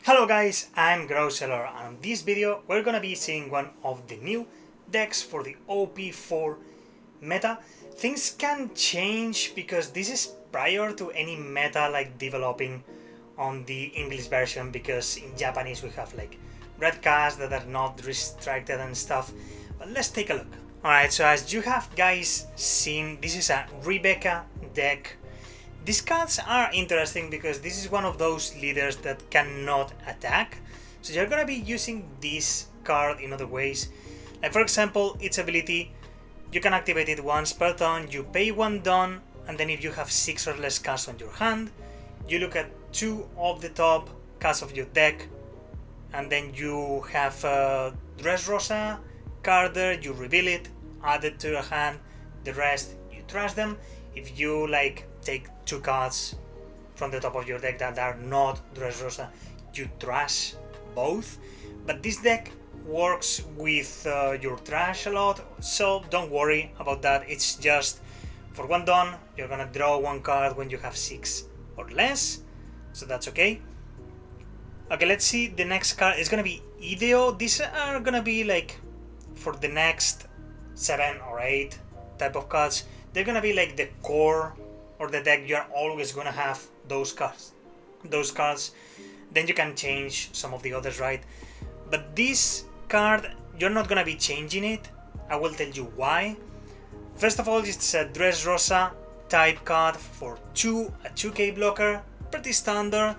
Hello guys, I'm Grawshellar, and in this video we're gonna be seeing one of the new decks for the OP04 meta. Things can change because this is prior to any meta like developing on the English version, because in Japanese we have like red cards that are not restricted and stuff. But let's take a look. Alright, so as you have guys seen, this is a Rebecca deck. These cards are interesting because this is one of those leaders that cannot attack, so you're gonna be using this card in other ways. Like for example, its ability, you can activate it once per turn, you pay 1 Don, and then if you have 6 or less cards on your hand, you look at 2 of the top cards of your deck, and then you have Dressrosa card there, you reveal it, add it to your hand, the rest you trash them. If you like take 2 cards from the top of your deck that are not Dressrosa, you trash both. But this deck works with your trash a lot, so don't worry about that. It's just for 1 Don, you're gonna draw 1 card when you have 6 or less, so that's okay. Okay, let's see, the next card is gonna be Ideo. These are gonna be like for the next 7 or 8 type of cards. They're gonna be like the core or the deck. You're always gonna have those cards. Then you can change some of the others, right? But this card, you're not gonna be changing it. I will tell you why. First of all, it's a Dressrosa type card for 2, a 2k blocker, pretty standard.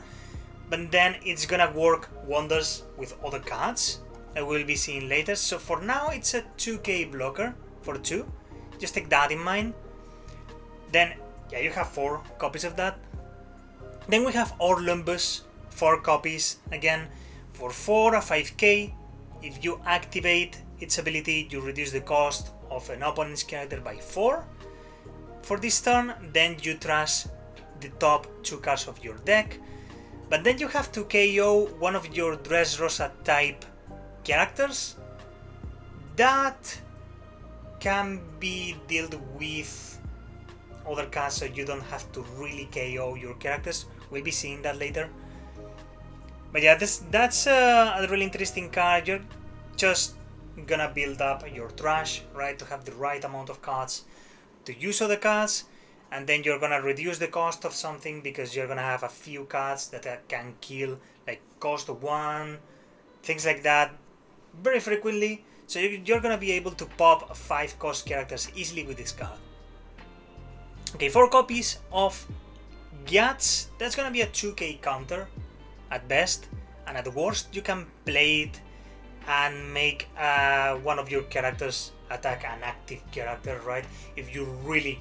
But then it's gonna work wonders with other cards I will be seeing later. So for now, it's a 2k blocker for 2. Just take that in mind. Then, yeah, you have 4 copies of that. Then we have Orlumbus, 4 copies, again, for 4, a 5k. If you activate its ability, you reduce the cost of an opponent's character by 4. For this turn, then you trash the top 2 cards of your deck. But then you have to KO one of your Dressrosa type characters. That can be dealt with other cards, so you don't have to really KO your characters. We'll be seeing that later. But yeah, that's a really interesting card. You're just gonna build up your trash, right, to have the right amount of cards to use other cards, and then you're gonna reduce the cost of something because you're gonna have a few cards that can kill, like cost 1, things like that, very frequently. So you're gonna be able to pop 5 cost characters easily with this card. Okay, 4 copies of Gyatz. That's gonna be a 2k counter at best, and at worst you can play it and make one of your characters attack an active character, right? If you really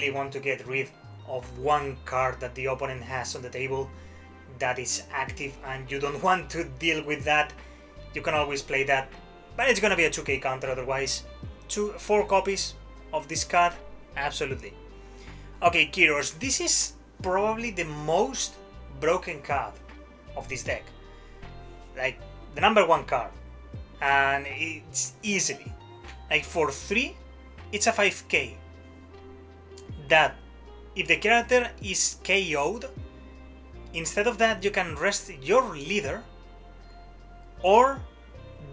want to get rid of 1 card that the opponent has on the table that is active and you don't want to deal with that, you can always play that. But it's gonna be a 2k counter otherwise. 4 copies of this card, absolutely. Okay, Kiros, this is probably the most broken card of this deck. Like, the number 1 card. And it's easily. Like, for 3, it's a 5k. That, if the character is KO'd, instead of that you can rest your leader or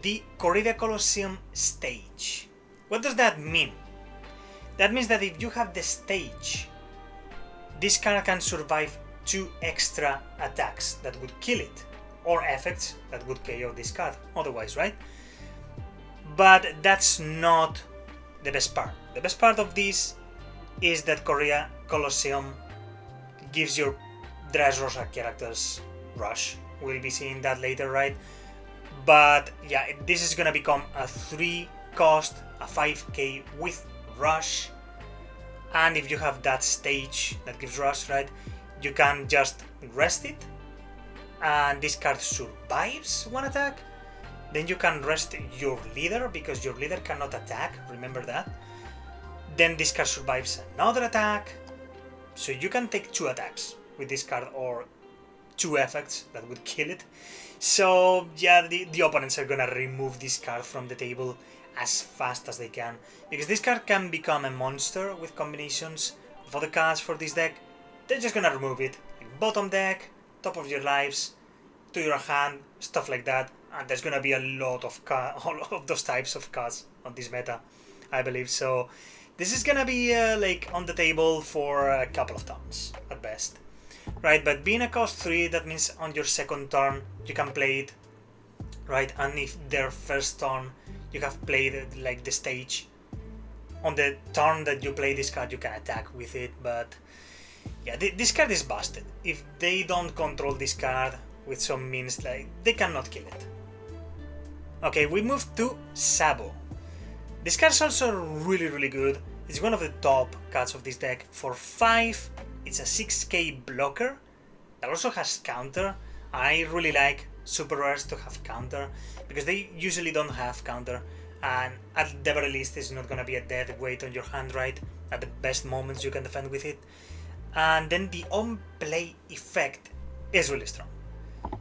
the Corrida Colosseum stage. What does that mean? That means that if you have the stage, this card can survive 2 extra attacks that would kill it, or effects that would KO this card otherwise, right? But that's not the best part. The best part of this is that Corrida Colosseum gives your Dressrosa characters rush. We'll be seeing that later, right? But yeah, this is gonna become a 3 cost, a 5k with rush. And if you have that stage that gives rush, right, you can just rest it, and this card survives 1 attack. Then you can rest your leader because your leader cannot attack, remember that. Then this card survives another attack, so you can take 2 attacks with this card or 2 effects that would kill it. So yeah, the opponents are gonna remove this card from the table as fast as they can, because this card can become a monster with combinations of other cards for this deck. They're just gonna remove it. Like bottom deck, top of your lives, to your hand, stuff like that. And there's gonna be a lot of all of those types of cards on this meta, I believe. So this is gonna be like on the table for a couple of turns at best, right? But being a cost 3, that means on your second turn you can play it, right? And if their first turn you have played like the stage, on the turn that you play this card you can attack with it. But yeah, this card is busted. If they don't control this card with some means, like, they cannot kill it. Okay, we move to Sabo. This card is also really good. It's one of the top cards of this deck. For 5, it's a 6k blocker that also has counter. I really like super rares to have counter because they usually don't have counter, and at the very least it's not gonna be a dead weight on your hand, right? At the best moments you can defend with it. And then the on-play effect is really strong.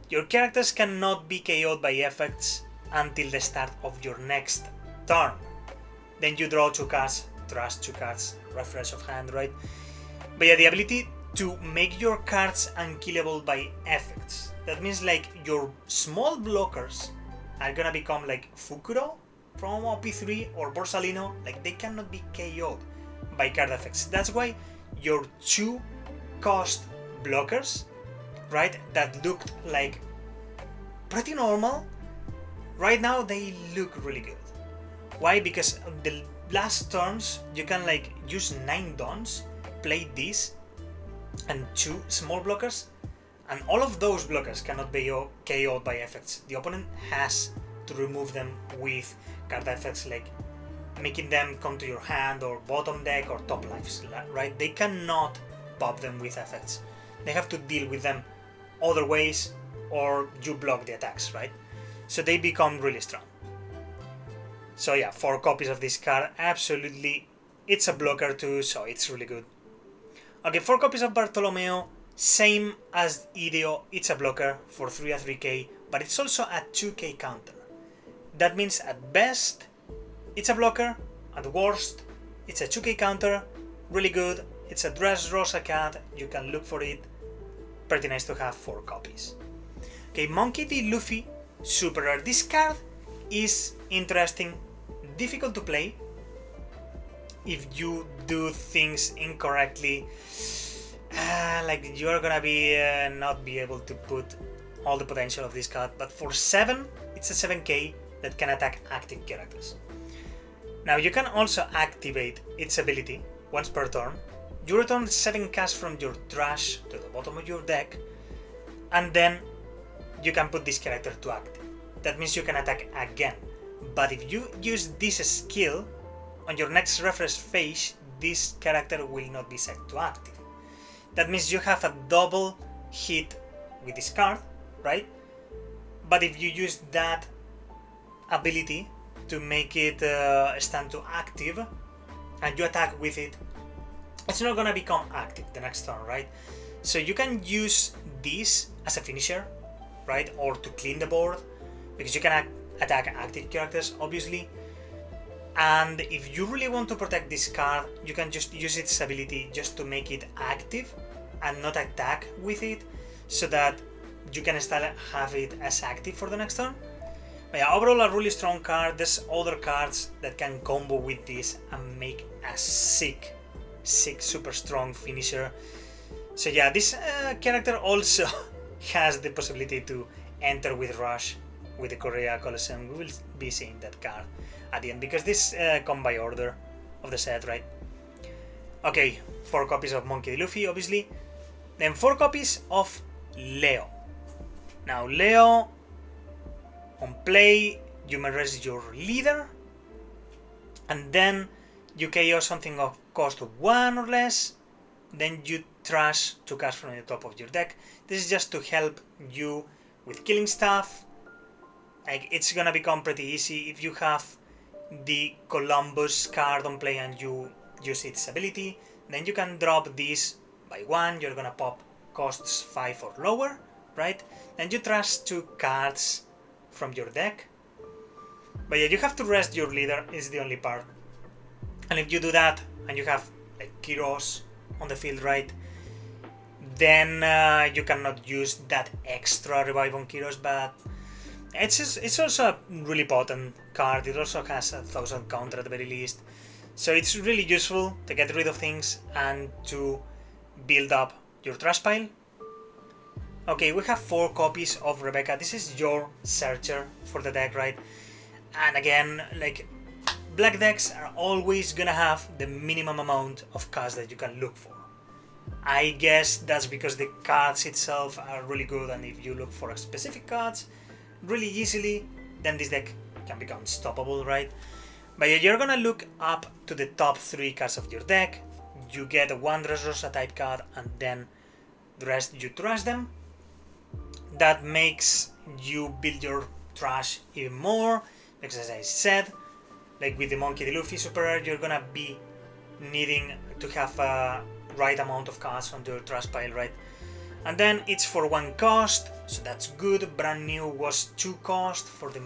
Your characters cannot be KO'd by effects until the start of your next turn. Then you draw 2 cards, trash 2 cards, refresh of hand, right? But yeah, the ability to make your cards unkillable by effects. That means like your small blockers are gonna become like Fukuro from OP3 or Borsalino, like they cannot be KO'd by card effects. That's why your 2 cost blockers, right, that looked like pretty normal, right now they look really good. Why? Because the last turns you can like use 9 dons, play this and 2 small blockers, and all of those blockers cannot be KO'd by effects. The opponent has to remove them with card effects, like making them come to your hand or bottom deck or top lives, right? They cannot pop them with effects. They have to deal with them other ways, or you block the attacks, right? So they become really strong. So yeah, 4 copies of this card, absolutely, it's a blocker too, so it's really good. Okay, 4 copies of Bartolomeo, same as Ideo, it's a blocker for 3 a 3k, but it's also a 2k counter. That means at best, it's a blocker, at worst, it's a 2k counter, really good. It's a Dressrosa card, you can look for it, pretty nice to have 4 copies. Okay, Monkey D. Luffy, super rare. This card is interesting, difficult to play. If you do things incorrectly, like you're gonna be not be able to put all the potential of this card. But for 7, it's a 7k that can attack active characters. Now you can also activate its ability once per turn. You return 7 cash from your trash to the bottom of your deck, and then you can put this character to active. That means you can attack again. But if you use this skill on your next refresh phase, this character will not be set to active. That means you have a double hit with this card, right? But if you use that ability to make it stand to active and you attack with it, it's not gonna become active the next turn, right? So you can use this as a finisher, right? Or to clean the board, because you can attack active characters, obviously. And if you really want to protect this card, you can just use its ability just to make it active and not attack with it, so that you can still have it as active for the next turn. But yeah, overall a really strong card. There's other cards that can combo with this and make a sick, super strong finisher. So yeah, this character also has the possibility to enter with Rush with the Korea Coliseum. We will be seeing that card at the end, because this come by order of the set, right? Okay, 4 copies of Monkey D. Luffy, obviously. Then 4 copies of Leo. Now Leo, on play, you may rest your leader, and then you KO something of cost 1 or less, then you trash 2 cards from the top of your deck. This is just to help you with killing stuff. Like, it's gonna become pretty easy if you have the Columbus card on play and you use its ability. Then you can drop this by 1, you're gonna pop costs 5 or lower, right? Then you trash 2 cards from your deck. But yeah, you have to rest your leader, is the only part. And if you do that and you have like Kiros on the field, right, then you cannot use that extra revive on Kiros, but it's also a really potent card. It also has 1000 counter at the very least, so it's really useful to get rid of things and to build up your trash pile. Okay, we have 4 copies of Rebecca. This is your searcher for the deck, right? And again, like, black decks are always gonna have the minimum amount of cards that you can look for. I guess that's because the cards itself are really good, and if you look for specific cards really easily, then this deck can become unstoppable, right? But yeah, you're gonna look up to the top 3 cards of your deck. You get one Dressrosa type card, and then the rest you trash them. That makes you build your trash even more, because as I said, like with the Monkey D. Luffy Super Rare, you're gonna be needing to have a right amount of cards on your trash pile, right? And then it's for 1 cost, so that's good. Brand new was 2 cost for the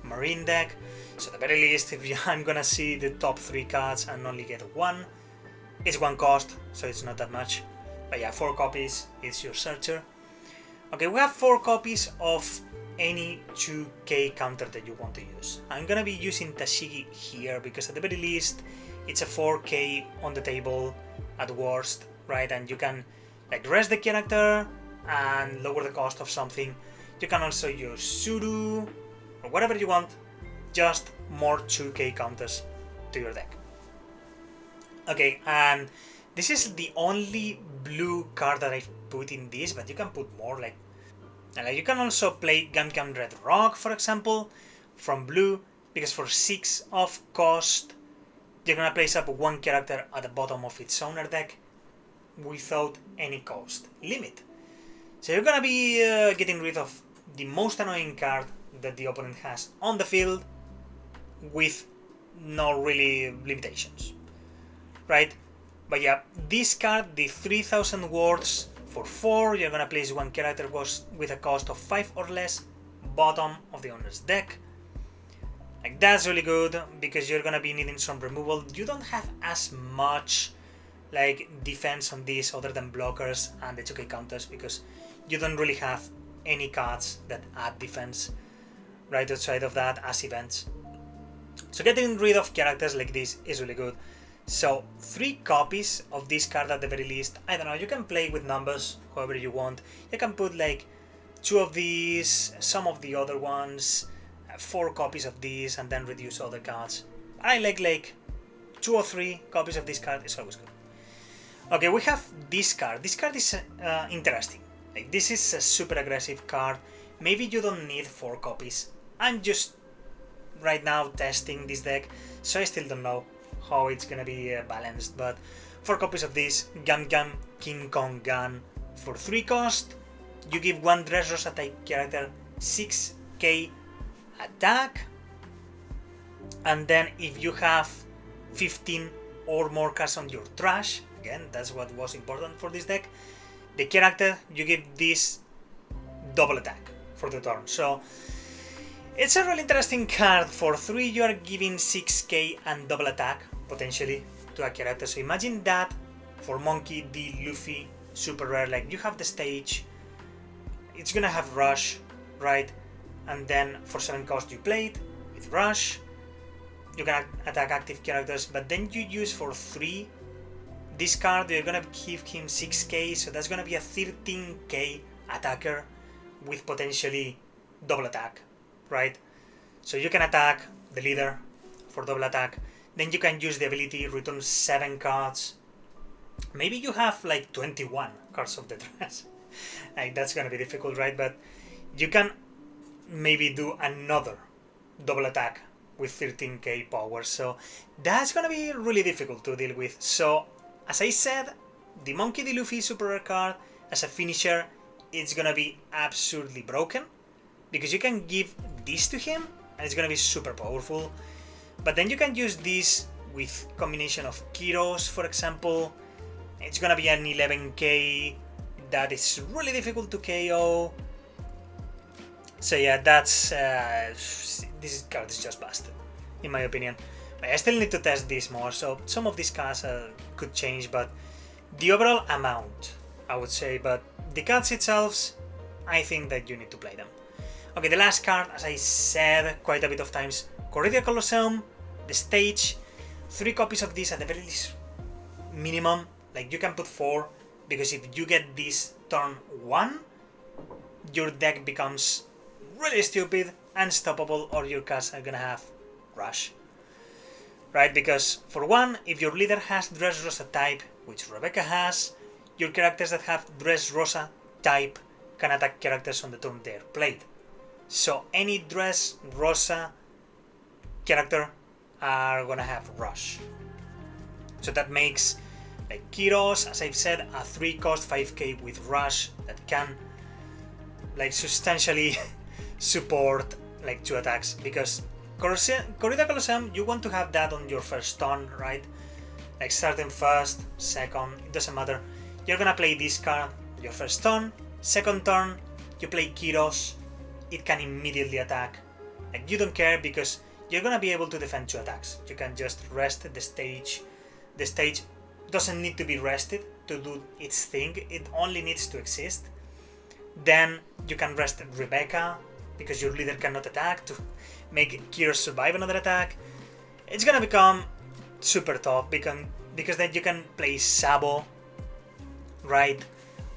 Marine deck, so at the very least, if I'm gonna see the top 3 cards and only get 1, it's 1 cost, so it's not that much. But yeah, 4 copies, it's your searcher. Okay, we have 4 copies of any 2k counter that you want to use. I'm gonna be using Tashigi here because at the very least it's a 4k on the table at worst, right? And you can like rest the character and lower the cost of something. You can also use Suru or whatever you want, just more 2k counters to your deck. Okay, and this is the only blue card that I've put in this, but you can put more, like you can also play Gam Red Rock, for example, from blue, because for 6 of cost, you're gonna place up 1 character at the bottom of its owner deck without any cost limit. So you're gonna be getting rid of the most annoying card that the opponent has on the field with no really limitations, right? But yeah, this card, the 3000 words for 4, you're gonna place 1 character with a cost of 5 or less, bottom of the owner's deck. Like, that's really good because you're gonna be needing some removal. You don't have as much like defense on this other than blockers and the 2k counters, because you don't really have any cards that add defense right outside of that as events. So getting rid of characters like this is really good. So 3 copies of this card at the very least. I don't know, you can play with numbers however you want. You can put like 2 of these, some of the other ones, 4 copies of these, and then reduce other cards. I like 2 or 3 copies of this card is always good. Okay, we have this card. This card is interesting. Like, this is a super aggressive card. Maybe you don't need 4 copies. I'm just right now testing this deck, so I still don't know how it's gonna be balanced, but 4 copies of this Gam King Kong Gun for 3 cost. You give 1 Dressrosa type character 6k attack, and then if you have 15 or more cards on your trash, again that's what was important for this deck, the character you give this double attack for the turn. So it's a really interesting card. For 3 you are giving 6k and double attack potentially to a character. So imagine that for Monkey D. Luffy Super Rare, like you have the stage, it's gonna have rush, right? And then for 7 cost you play it with rush, you can attack active characters, but then you use for 3 this card, you're gonna give him 6k, so that's gonna be a 13k attacker with potentially double attack, right? So you can attack the leader for double attack, then you can use the ability return 7 cards. Maybe you have like 21 cards of the trash. Like, that's gonna be difficult, right? But you can maybe do another double attack with 13k power, so that's gonna be really difficult to deal with. So as I said, the Monkey D. Luffy Super Rare card as a finisher, it's gonna be absurdly broken because you can give this to him and it's gonna be super powerful, but then you can use this with combination of Kiros, for example. It's gonna be an 11k that is really difficult to KO. So yeah, that's this card is just busted, in my opinion. I still need to test this more, so some of these cards could change, but the overall amount I would say, but the cards itself, I think that you need to play them. Okay, the last card, as I said quite a bit of times, Corrida Colosseum, the stage, 3 copies of this at the very least minimum, like you can put 4, because if you get this turn 1, your deck becomes really stupid, unstoppable, or your cards are gonna have Rush. Right, because for one, if your leader has Dressrosa type, which Rebecca has, your characters that have Dressrosa type can attack characters on the turn they are played. So any Dressrosa character are gonna have Rush. So that makes like Kiros, as I've said, a 3-cost 5k with Rush that can like substantially support like 2 attacks, because Corrida Colosseum, you want to have that on your first turn, right? Like starting first, second, it doesn't matter. You're gonna play this card your first turn, second turn, you play Kiros, it can immediately attack. Like you don't care because you're gonna be able to defend 2 attacks. You can just rest the stage. The stage doesn't need to be rested to do its thing, it only needs to exist. Then you can rest Rebecca, because your leader cannot attack, to make Kiros survive another attack. It's gonna become super tough because then you can play Sabo, right,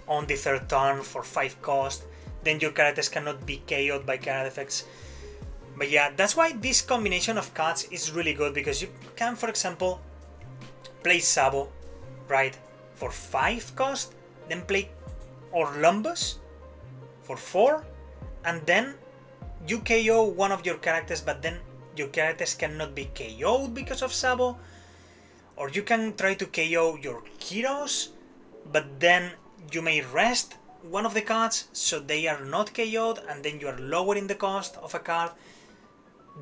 on the 3rd turn for 5 cost. Then your characters cannot be KO'd by card effects. But yeah, that's why this combination of cards is really good, because you can, for example, play Sabo, right, for 5 cost, then play Orlumbus for 4, and then you KO one of your characters, but then your characters cannot be KO'd because of Sabo. Or you can try to KO your Kiros, but then you may rest one of the cards so they are not KO'd, and then you are lowering the cost of a card.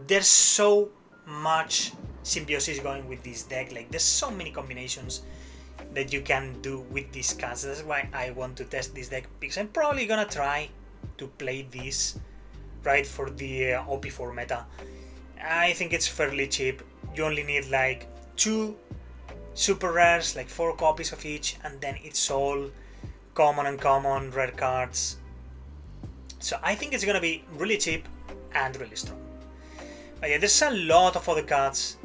There's so much symbiosis going with this deck, like there's so many combinations that you can do with these cards. That's why I want to test this deck, because I'm probably gonna try to play this right for the OP4 meta. I think it's fairly cheap. You only need like 2 super rares, like 4 copies of each, and then it's all common and common rare cards. So I think it's gonna be really cheap and really strong. But yeah, there's a lot of other cards.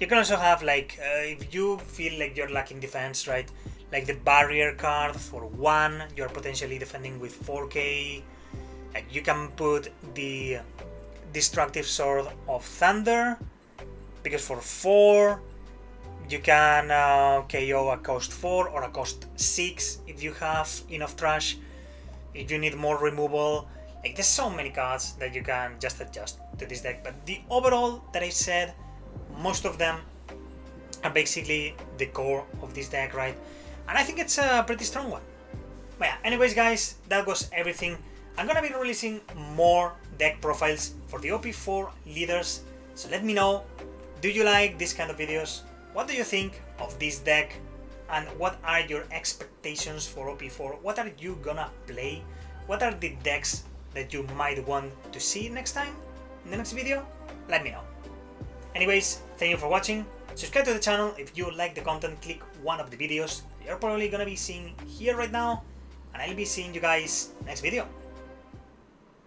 You can also have like, if you feel like you're lacking defense, right? Like the barrier card for 1, you're potentially defending with 4k. Like you can put the destructive sword of thunder, because for 4 you can KO a cost 4 or a cost 6 if you have enough trash. If you need more removal, like there's so many cards that you can just adjust to this deck. But the overall that I said, most of them are basically the core of this deck, right? And I think it's a pretty strong one. But yeah, anyways guys, that was everything. I'm gonna be releasing more deck profiles for the OP4 leaders, so let me know, do you like this kind of videos? What do you think of this deck? And what are your expectations for OP4? What are you gonna play? What are the decks that you might want to see next time, in the next video? Let me know. Anyways, thank you for watching. Subscribe to the channel if you like the content, click one of the videos you're probably gonna be seeing here right now, and I'll be seeing you guys next video.